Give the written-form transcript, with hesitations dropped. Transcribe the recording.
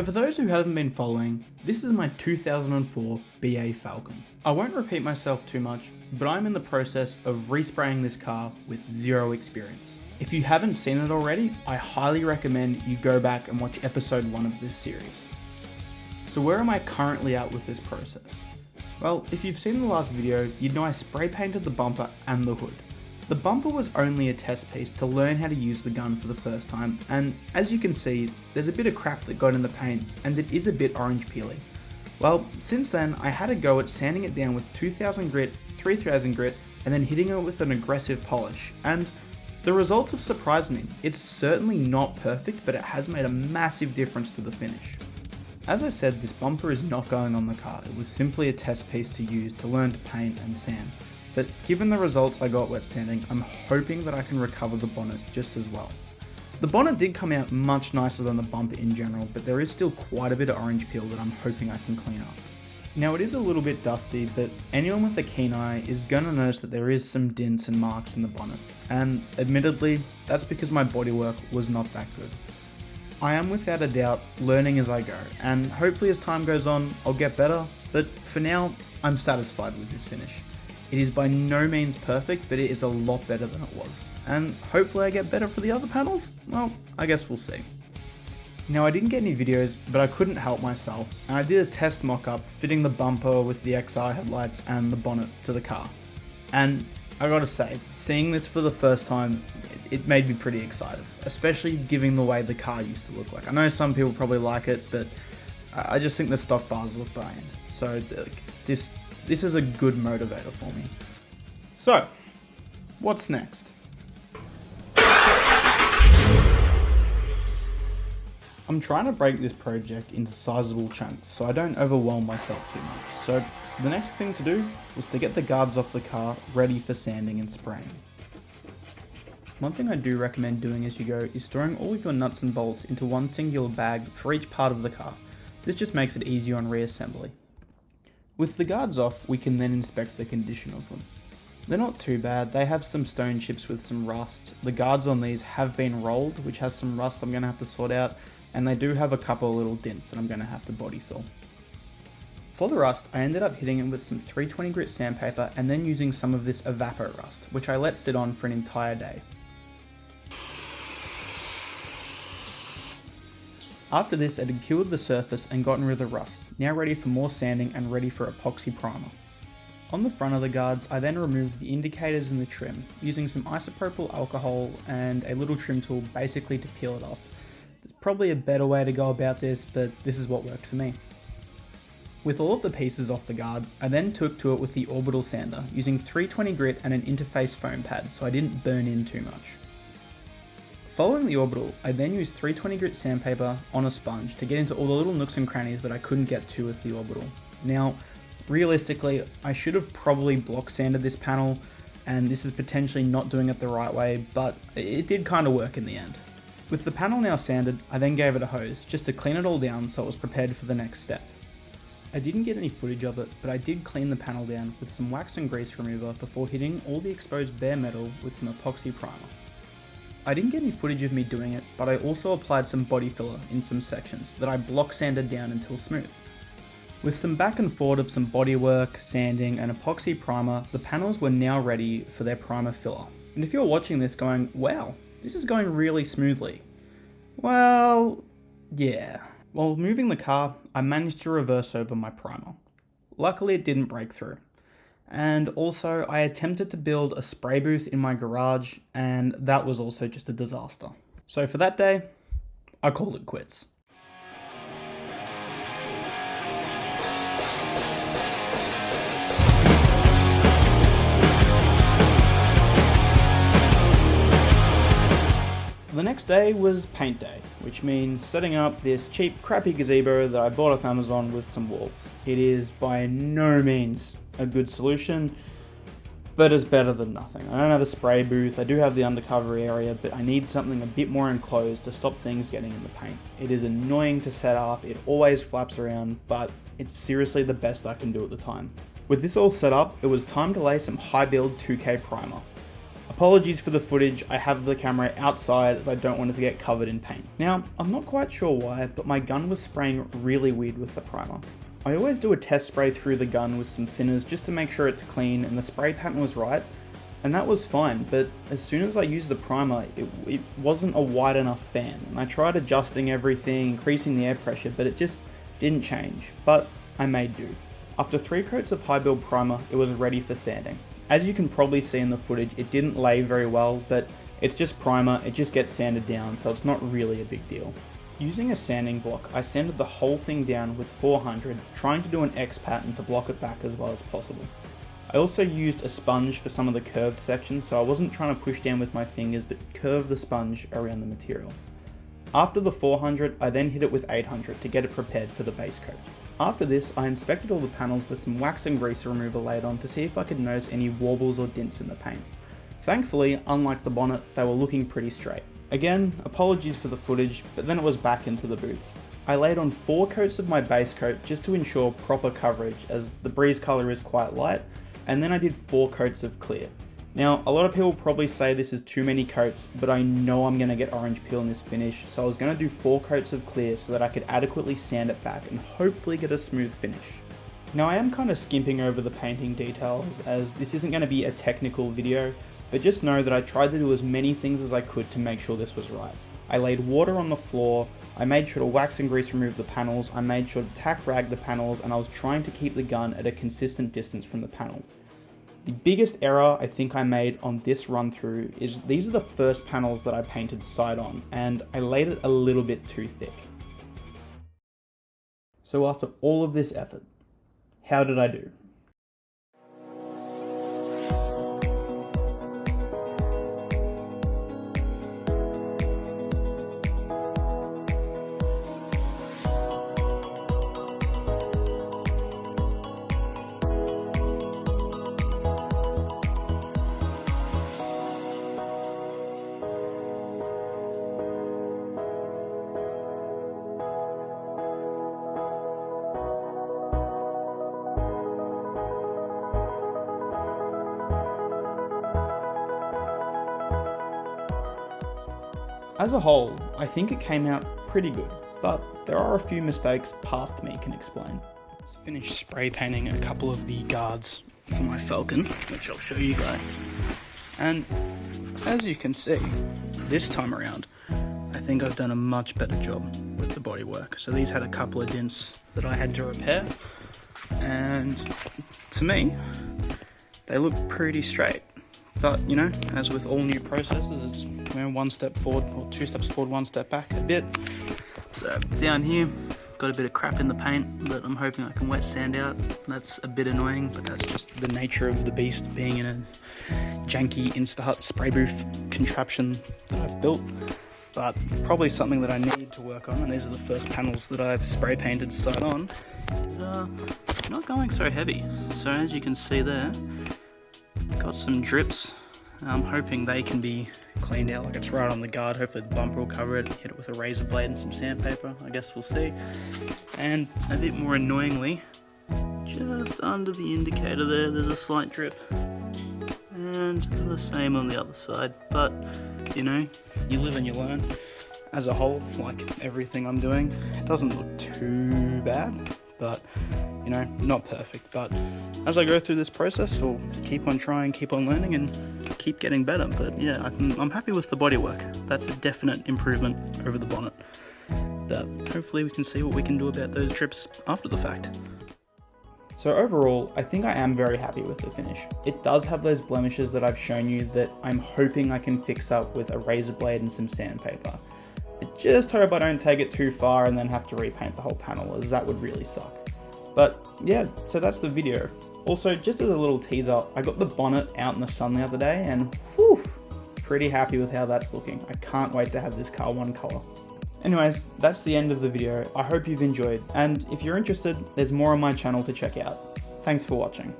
So for those who haven't been following, this is my 2004 BA Falcon. I won't repeat myself too much, but I'm in the process of respraying this car with zero experience. If you haven't seen it already, I highly recommend you go back and watch episode 1 of this series. So where am I currently at with this process? Well, if you've seen the last video, you'd know I spray painted the bumper and the hood. The bumper was only a test piece to learn how to use the gun for the first time, and as you can see, there's a bit of crap that got in the paint, and it is a bit orange peely. Well, since then, I had a go at sanding it down with 2000 grit, 3000 grit, and then hitting it with an aggressive polish, and the results have surprised me. It's certainly not perfect, but it has made a massive difference to the finish. As I said, this bumper is not going on the car. It was simply a test piece to use to learn to paint and sand. But given the results I got wet sanding, I'm hoping that I can recover the bonnet just as well. The bonnet did come out much nicer than the bumper in general, but there is still quite a bit of orange peel that I'm hoping I can clean up. Now it is a little bit dusty, but anyone with a keen eye is gonna notice that there is some dints and marks in the bonnet, and admittedly, that's because my bodywork was not that good. I am without a doubt learning as I go, and hopefully as time goes on, I'll get better, but for now, I'm satisfied with this finish. It is by no means perfect, but it is a lot better than it was. And hopefully I get better for the other panels? Well, I guess we'll see. Now I didn't get any videos, but I couldn't help myself, and I did a test mock-up fitting the bumper with the XR headlights and the bonnet to the car. And I gotta say, seeing this for the first time, it made me pretty excited, especially given the way the car used to look like. I know some people probably like it, but I just think the stock bars look bland. So this is a good motivator for me. So, what's next? I'm trying to break this project into sizable chunks so I don't overwhelm myself too much. So, the next thing to do was to get the guards off the car ready for sanding and spraying. One thing I do recommend doing as you go is storing all of your nuts and bolts into one singular bag for each part of the car. This just makes it easier on reassembly. With the guards off, we can then inspect the condition of them. They're not too bad. They have some stone chips with some rust. The guards on these have been rolled, which has some rust I'm going to have to sort out, and they do have a couple of little dents that I'm going to have to body fill. For the rust, I ended up hitting it with some 320 grit sandpaper and then using some of this Evapor rust, which I let sit on for an entire day. After this, it had cured the surface and gotten rid of the rust, now ready for more sanding and ready for epoxy primer. On the front of the guards, I then removed the indicators and the trim, using some isopropyl alcohol and a little trim tool basically to peel it off. There's probably a better way to go about this, but this is what worked for me. With all of the pieces off the guard, I then took to it with the orbital sander, using 320 grit and an interface foam pad so I didn't burn in too much. Following the orbital, I then used 320 grit sandpaper on a sponge to get into all the little nooks and crannies that I couldn't get to with the orbital. Now, realistically, I should have probably block sanded this panel, and this is potentially not doing it the right way, but it did kind of work in the end. With the panel now sanded, I then gave it a hose, just to clean it all down so it was prepared for the next step. I didn't get any footage of it, but I did clean the panel down with some wax and grease remover before hitting all the exposed bare metal with some epoxy primer. I didn't get any footage of me doing it, but I also applied some body filler in some sections that I block sanded down until smooth. With some back and forth of some bodywork, sanding and epoxy primer, the panels were now ready for their primer filler. And if you're watching this going, wow, this is going really smoothly. Well, yeah. While moving the car, I managed to reverse over my primer. Luckily it didn't break through. And also, I attempted to build a spray booth in my garage, and that was also just a disaster. So for that day, I called it quits. The next day was paint day, which means setting up this cheap, crappy gazebo that I bought off Amazon with some walls. It is by no means a good solution, but it's better than nothing. I don't have a spray booth, I do have the undercover area, but I need something a bit more enclosed to stop things getting in the paint. It is annoying to set up, it always flaps around, but it's seriously the best I can do at the time. With this all set up, it was time to lay some high build 2K primer. Apologies for the footage, I have the camera outside as I don't want it to get covered in paint. Now, I'm not quite sure why, but my gun was spraying really weird with the primer. I always do a test spray through the gun with some thinners just to make sure it's clean and the spray pattern was right, and that was fine, but as soon as I used the primer, it wasn't a wide enough fan, and I tried adjusting everything, increasing the air pressure, but it just didn't change, but I made do. After 3 coats of high build primer, it was ready for sanding. As you can probably see in the footage, it didn't lay very well, but it's just primer, it just gets sanded down, so it's not really a big deal. Using a sanding block, I sanded the whole thing down with 400, trying to do an X pattern to block it back as well as possible. I also used a sponge for some of the curved sections, so I wasn't trying to push down with my fingers, but curve the sponge around the material. After the 400, I then hit it with 800 to get it prepared for the base coat. After this, I inspected all the panels with some wax and grease remover laid on to see if I could notice any warbles or dints in the paint. Thankfully, unlike the bonnet, they were looking pretty straight. Again, apologies for the footage, but then it was back into the booth. I laid on 4 coats of my base coat just to ensure proper coverage, as the breeze colour is quite light, and then I did 4 coats of clear. Now, a lot of people probably say this is too many coats, but I know I'm going to get orange peel in this finish, so I was going to do 4 coats of clear so that I could adequately sand it back and hopefully get a smooth finish. Now, I am kind of skimping over the painting details, as this isn't going to be a technical video, but just know that I tried to do as many things as I could to make sure this was right. I laid water on the floor, I made sure to wax and grease remove the panels, I made sure to tack rag the panels, and I was trying to keep the gun at a consistent distance from the panel. The biggest error I think I made on this run through is these are the first panels that I painted side on, and I laid it a little bit too thick. So after all of this effort, how did I do? As a whole, I think it came out pretty good, but there are a few mistakes past me can explain. Just finished spray painting a couple of the guards for my Falcon, which I'll show you guys. And as you can see, this time around, I think I've done a much better job with the bodywork. So these had a couple of dents that I had to repair, and to me, they look pretty straight. But, you know, as with all new processes, it's 1 step forward, or 2 steps forward, 1 step back a bit. So down here, got a bit of crap in the paint that I'm hoping I can wet sand out. That's a bit annoying, but that's just the nature of the beast, being in a janky Instahut spray booth contraption that I've built. But probably something that I need to work on, and these are the first panels that I've spray painted side on, is not going so heavy. So as you can see there, got some drips. I'm hoping they can be cleaned out, like it's right on the guard. Hopefully the bumper will cover it. Hit it with a razor blade and some sandpaper. I guess we'll see. And a bit more annoyingly, just under the indicator there's a slight drip. And the same on the other side. But, you know, you live and you learn. As a whole, like everything I'm doing, it doesn't look too bad. But, you know, not perfect. But as I go through this process, I'll keep on trying, keep on learning, and keep getting better. But yeah, I'm happy with the bodywork. That's a definite improvement over the bonnet. But hopefully we can see what we can do about those drips after the fact. So overall, I think I am very happy with the finish. It does have those blemishes that I've shown you that I'm hoping I can fix up with a razor blade and some sandpaper. I just hope I don't take it too far and then have to repaint the whole panel, as that would really suck. But yeah, so that's the video. Also, just as a little teaser, I got the bonnet out in the sun the other day, and whew, pretty happy with how that's looking. I can't wait to have this car one color. Anyways, that's the end of the video. I hope you've enjoyed, and if you're interested, there's more on my channel to check out. Thanks for watching.